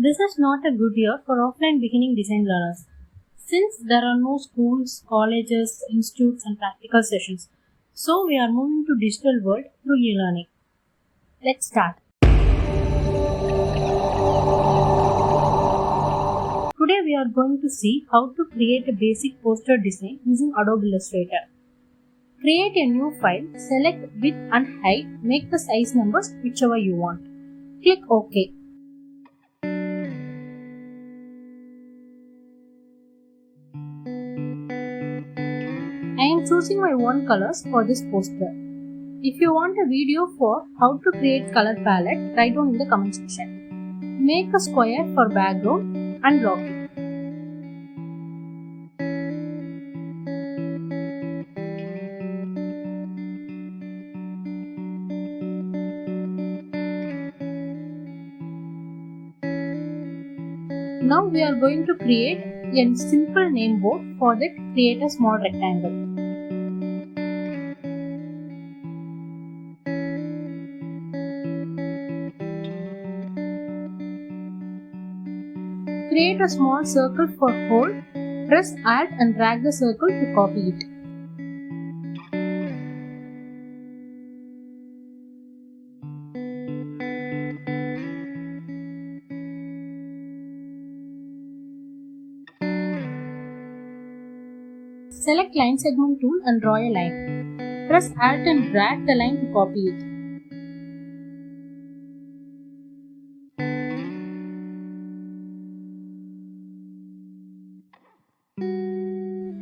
This is not a good year for offline beginning design learners, since there are no schools, colleges, institutes and practical sessions. So we are moving to digital world through e-learning. Let's start. Today we are going to see how to create a basic poster design using Adobe Illustrator. Create a new file, select width and height, make the size numbers whichever you want. Click OK. I am choosing my own colors for this poster. If you want a video for how to create color palette, write down in the comment section. Make a square for background and lock it. Now we are going to create a simple name board. For that, create a small rectangle. Create a small circle for hold. Press Alt and drag the circle to copy it. Select line segment tool and draw a line. Press Alt and drag the line to copy it.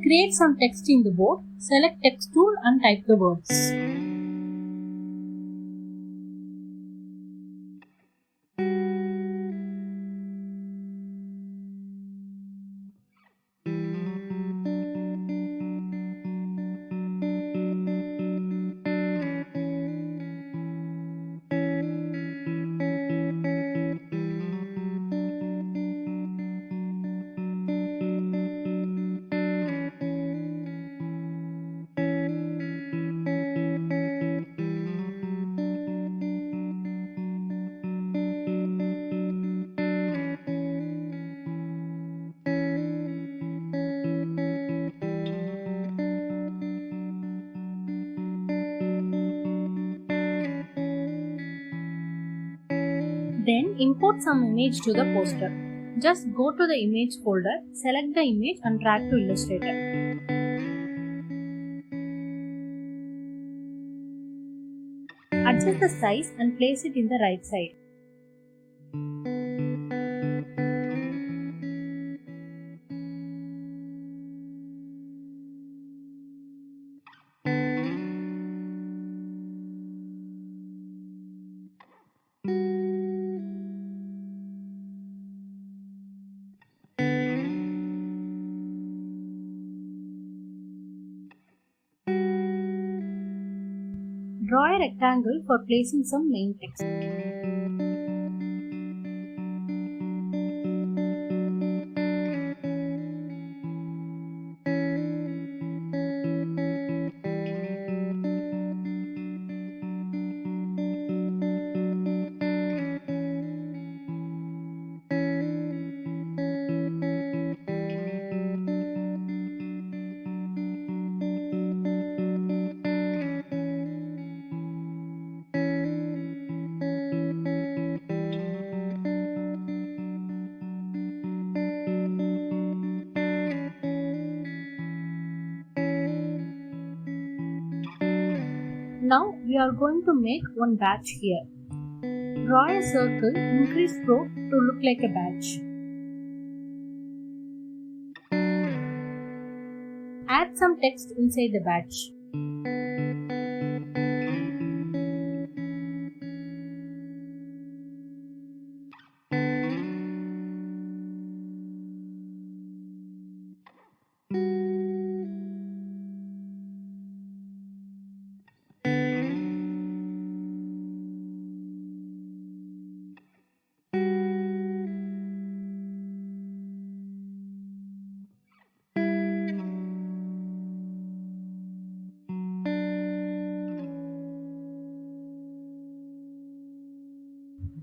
Create some text in the board. Select text tool and type the words. Then import some image to the poster. Just go to the image folder, select the image and drag to Illustrator. Adjust the size and place it in the right side. Draw a rectangle for placing some main text. Now we are going to make one badge here. Draw a circle, increase stroke to look like a badge. Add some text inside the badge.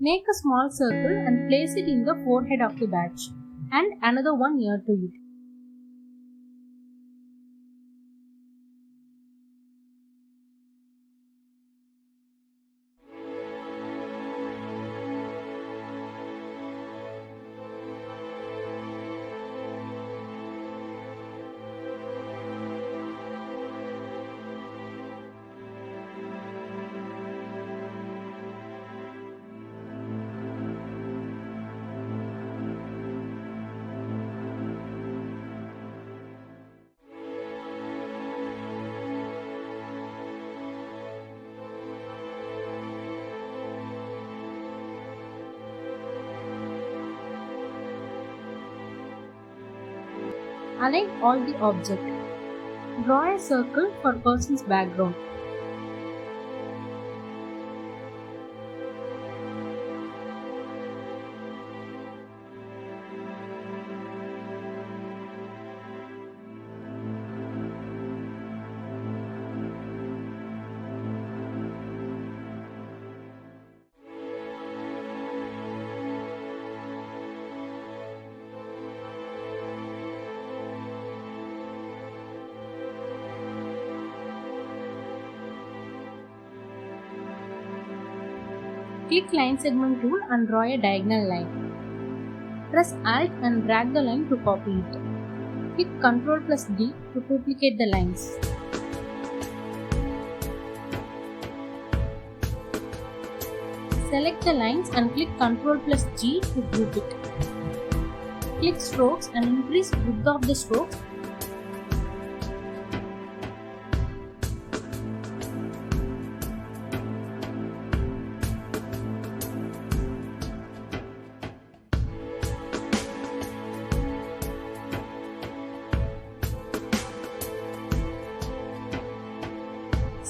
Make a small circle and place it in the forehead of the badge and another one near to it. Align all the object. Draw a circle for person's background. Click Line Segment tool and draw a diagonal line. Press Alt and drag the line to copy it. Click Ctrl plus D to duplicate the lines. Select the lines and click Ctrl plus G to group it. Click Strokes and increase width of the strokes.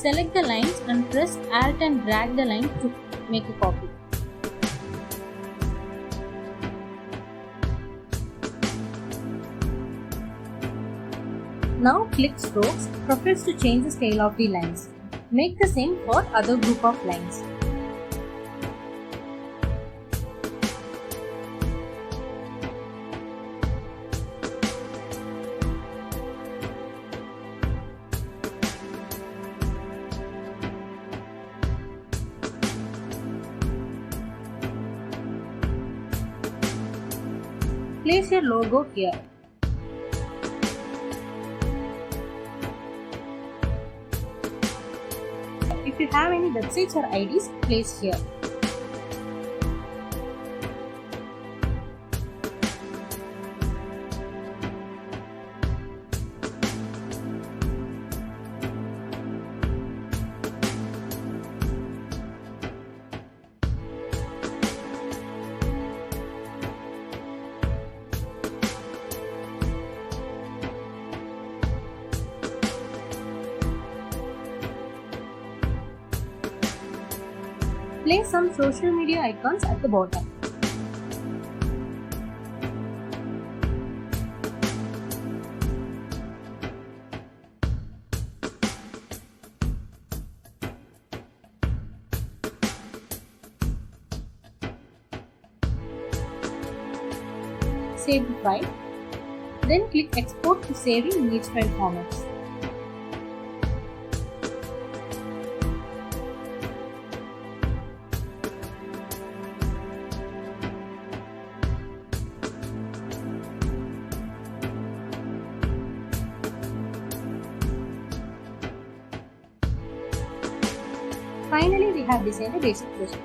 Select the lines and press Alt and drag the line to make a copy. Now click Strokes, Profess to change the scale of the lines. Make the same for other group of lines. Place your logo here. If you have any websites or IDs, place here. Place some social media icons at the bottom. Save the file. Then click Export to save in image file formats. Finally, we have designed a basic poster.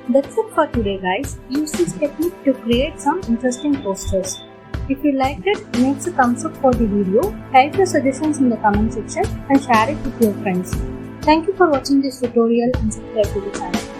That's it for today, guys. Use this technique to create some interesting posters. If you liked it, make a thumbs up for the video, type your suggestions in the comment section and share it with your friends. Thank you for watching this tutorial and subscribe to the channel.